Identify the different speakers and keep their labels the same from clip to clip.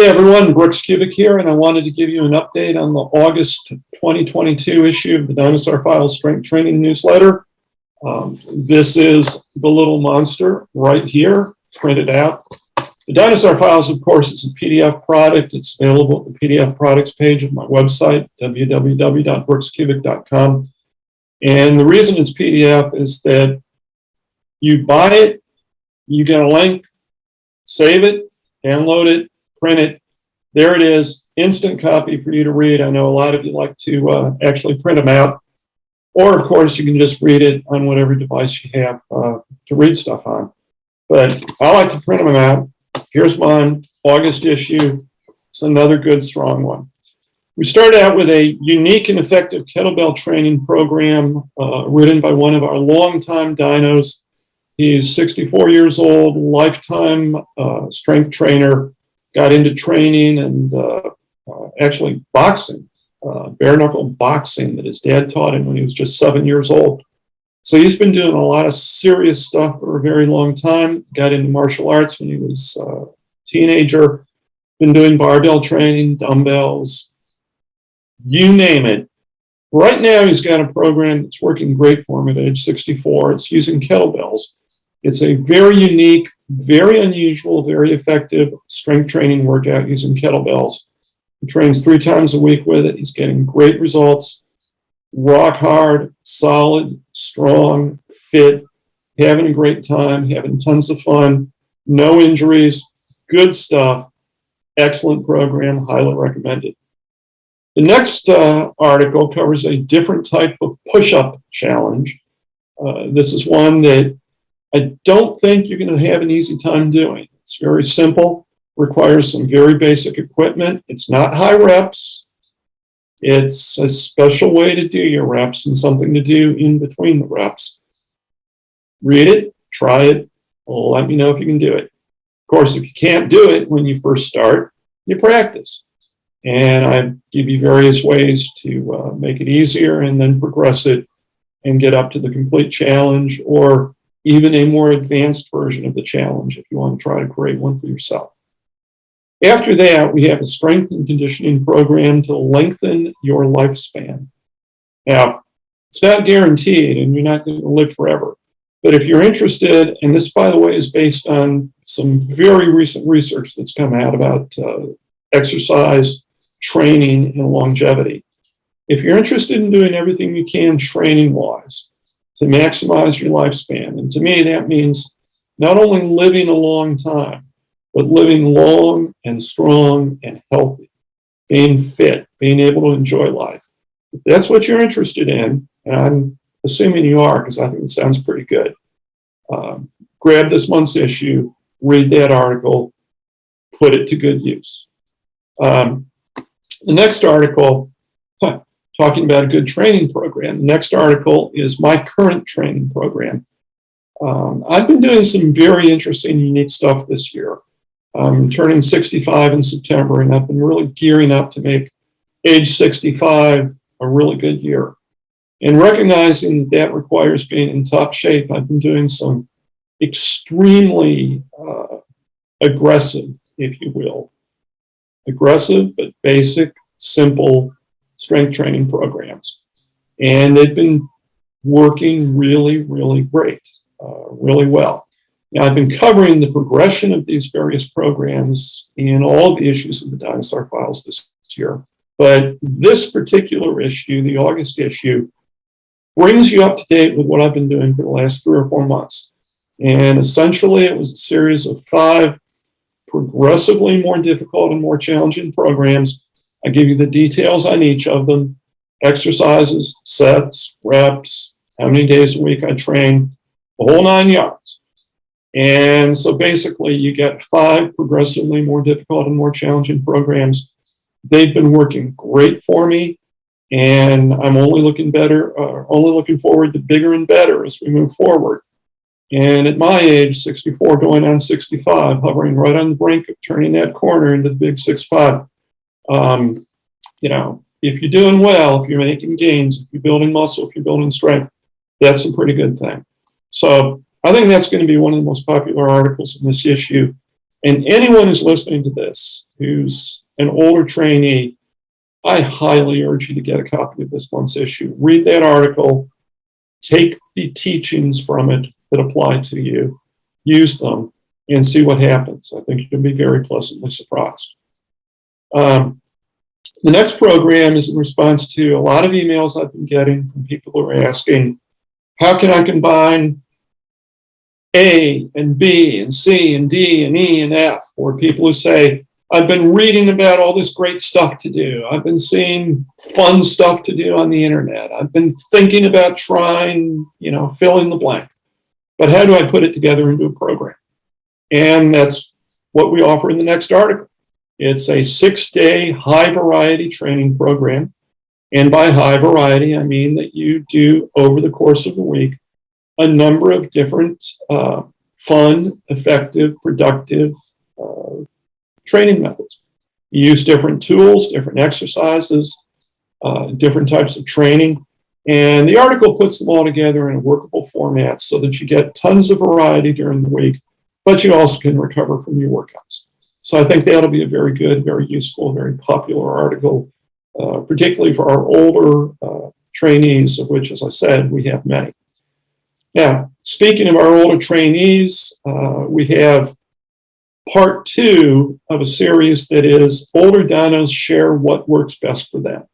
Speaker 1: Hey everyone, Brooks Kubik here, and I wanted to give you an update on the August 2022 issue of the Dinosaur Files Strength Training Newsletter. This is the little monster right here, printed out. The Dinosaur Files, of course, is a PDF product. It's available at the PDF products page of my website, www.brookskubik.com. And the reason it's PDF is that you buy it, you get a link, save it, download it, print it. There it is, instant copy for you to read. I know a lot of you like to actually print them out. Or, of course, you can just read it on whatever device you have to read stuff on. But I like to print them out. Here's mine, August issue. It's another good, strong one. We started out with a unique and effective kettlebell training program written by one of our longtime dinos. He's 64 years old, lifetime strength trainer, got into training and actually boxing, bare knuckle boxing that his dad taught him when he was just 7 years old. So he's been doing a lot of serious stuff for a very long time. Got into martial arts when he was a teenager, been doing barbell training, dumbbells, you name it. Right now he's got a program that's working great for him at age 64. It's using kettlebells. It's a very unique, very unusual, very effective strength training workout using kettlebells. He trains 3 times a week with it. He's getting great results. Rock hard, solid, strong, fit, having a great time, having tons of fun, no injuries, good stuff, excellent program, highly recommended. The next article covers a different type of push-up challenge. This is one that I don't think you're going to have an easy time doing. It's very simple, requires some very basic equipment. It's not high reps. It's a special way to do your reps and something to do in between the reps. Read it, try it, let me know if you can do it. Of course, if you can't do it when you first start, you practice. And I give you various ways to make it easier and then progress it and get up to the complete challenge or even a more advanced version of the challenge if you want to try to create one for yourself. After that, we have a strength and conditioning program to lengthen your lifespan. Now, it's not guaranteed and you're not going to live forever. But if you're interested, and this, by the way, is based on some very recent research that's come out about exercise, training, and longevity. If you're interested in doing everything you can training-wise to maximize your lifespan, and to me that means not only living a long time, but living long and strong and healthy, being fit, being able to enjoy life. If that's what you're interested in, and I'm assuming you are because I think it sounds pretty good, grab this month's issue, read that article, put it to good use. The next article, talking about a good training program, the next article is my current training program. I've been doing some very interesting, unique stuff this year. I'm turning 65 in September, and I've been really gearing up to make age 65 a really good year. And recognizing that requires being in top shape, I've been doing some extremely aggressive, if you will, aggressive but basic, simple strength training programs. And they've been working really, really great, really well. Now, I've been covering the progression of these various programs in all the issues of the Dinosaur Files this year. But this particular issue, the August issue, brings you up to date with what I've been doing for the last 3 or 4 months. And essentially, it was a series of 5 progressively more difficult and more challenging programs. I give you the details on each of them, exercises, sets, reps, how many days a week I train, the whole 9 yards. And so basically you get 5 progressively more difficult and more challenging programs. They've been working great for me, and I'm only looking forward to bigger and better as we move forward. And at my age, 64 going on 65, hovering right on the brink of turning that corner into the big 6'5", if you're doing well, if you're making gains, if you're building muscle, if you're building strength, that's a pretty good thing. So I think that's going to be one of the most popular articles in this issue. And anyone who's listening to this, who's an older trainee, I highly urge you to get a copy of this month's issue. Read that article, take the teachings from it that apply to you, use them, and see what happens. I think you'll be very pleasantly surprised. The next program is in response to a lot of emails I've been getting from people who are asking, how can I combine A and B and C and D and E and F? Or people who say, I've been reading about all this great stuff to do. I've been seeing fun stuff to do on the internet. I've been thinking about trying, fill in the blank. But how do I put it together into a program? And that's what we offer in the next article. It's a 6-day high variety training program. And by high variety, I mean that you do over the course of the week a number of different fun, effective, productive training methods. You use different tools, different exercises, different types of training. And the article puts them all together in a workable format so that you get tons of variety during the week, but you also can recover from your workouts. So I think that'll be a very good, very useful, very popular article, particularly for our older trainees, of which, as I said, we have many. Now, speaking of our older trainees, we have part 2 of a series that is Older Dinos Share What Works Best for Them.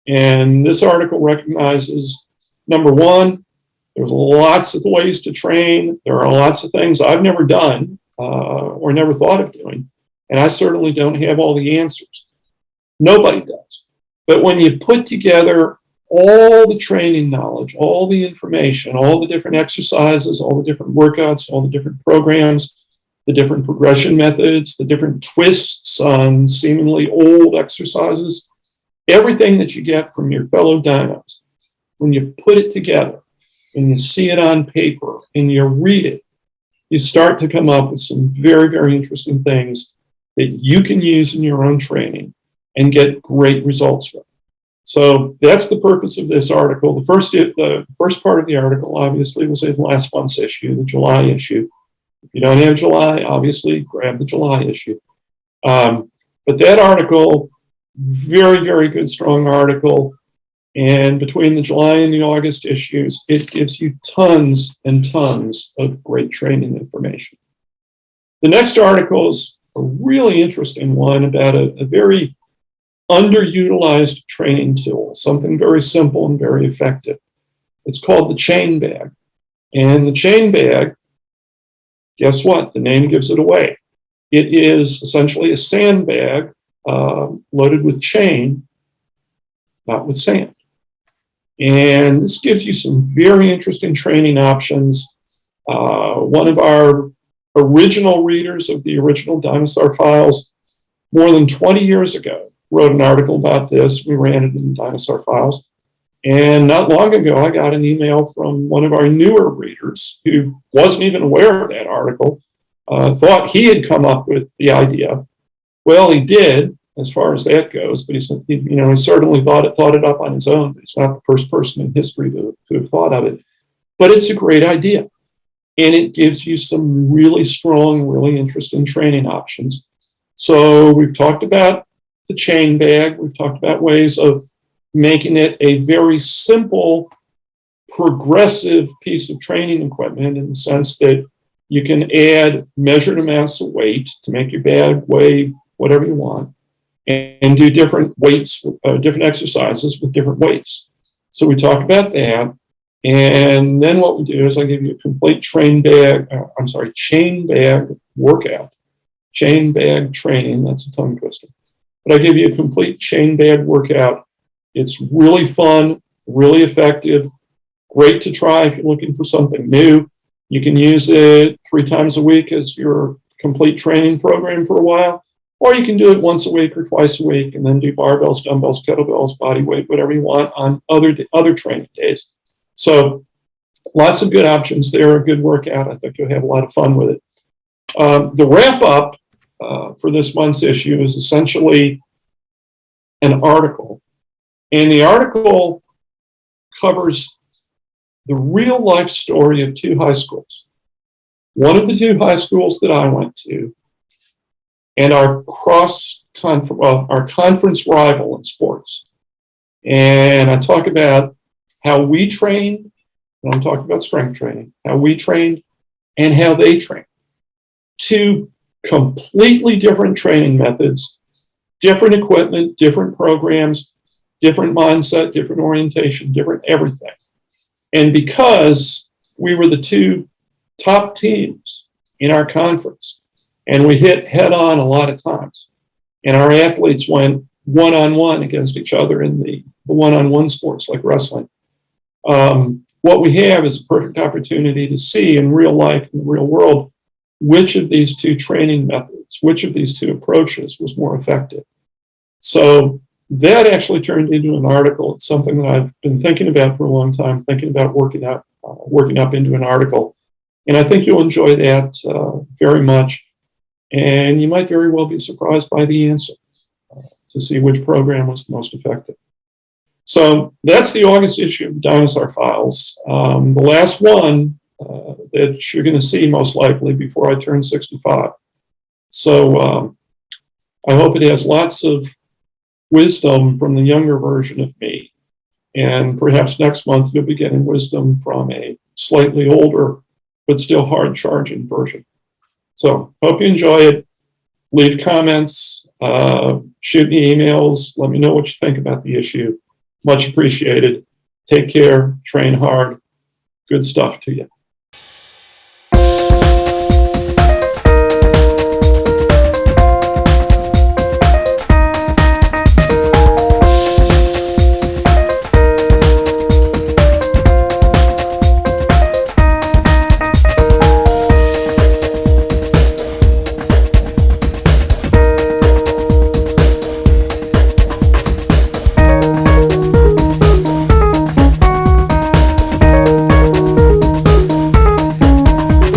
Speaker 1: And this article recognizes, number one, there's lots of ways to train. There are lots of things I've never done or never thought of doing. And I certainly don't have all the answers. Nobody does. But when you put together all the training knowledge, all the information, all the different exercises, all the different workouts, all the different programs, the different progression methods, the different twists on seemingly old exercises, everything that you get from your fellow dinos, when you put it together and you see it on paper and you read it, you start to come up with some very, very interesting things that you can use in your own training and get great results from. So that's the purpose of this article. The first part of the article, obviously, was in last month's issue, the July issue. If you don't have July, obviously, grab the July issue. But that article, very, very good, strong article. And between the July and the August issues, it gives you tons and tons of great training information. The next article is a really interesting one about a very underutilized training tool, something very simple and very effective. It's called the chain bag. And the chain bag, guess what? The name gives it away. It is essentially a sandbag loaded with chain, not with sand. And this gives you some very interesting training options. One of our original readers of the original Dinosaur files, more than 20 years ago, wrote an article about this. We ran it in Dinosaur files. And not long ago, I got an email from one of our newer readers who wasn't even aware of that article, thought he had come up with the idea. Well, he did, as far as that goes, but he certainly thought it up on his own. He's not the first person in history to have thought of it. But it's a great idea. And it gives you some really strong, really interesting training options. So we've talked about the chain bag. We've talked about ways of making it a very simple, progressive piece of training equipment in the sense that you can add measured amounts of weight to make your bag weigh whatever you want and do different weights, different exercises with different weights. So we talk about that. And then what we do is I give you a complete chain bag workout, chain bag training. That's a tongue twister. But I give you a complete chain bag workout. It's really fun, really effective, great to try if you're looking for something new. You can use it 3 times a week as your complete training program for a while, or you can do it once a week or twice a week and then do barbells, dumbbells, kettlebells, body weight, whatever you want on other training days. So lots of good options there, a good workout. I think you'll have a lot of fun with it. The wrap up for this month's issue is essentially an article. And the article covers the real life story of 2 high schools. One of the 2 high schools that I went to and our our conference rival in sports. And I talk about how we train, and I'm talking about strength training, how we trained and how they train. Two completely different training methods, different equipment, different programs, different mindset, different orientation, different everything. And because we were the two top teams in our conference, and we hit head on a lot of times, and our athletes went one-on-one against each other in the one-on-one sports like wrestling. What we have is a perfect opportunity to see in real life, in the real world, which of these two training methods, which of these two approaches was more effective. So that actually turned into an article. It's something that I've been thinking about for a long time, thinking about working up into an article. And I think you'll enjoy that very much. And you might very well be surprised by the answer to see which program was the most effective. So that's the August issue of Dinosaur Files. The last one that you're going to see most likely before I turn 65. So I hope it has lots of wisdom from the younger version of me. And perhaps next month you'll be getting wisdom from a slightly older but still hard charging version. So hope you enjoy it. Leave comments, shoot me emails, let me know what you think about the issue. Much appreciated. Take care, train hard. Good stuff to you.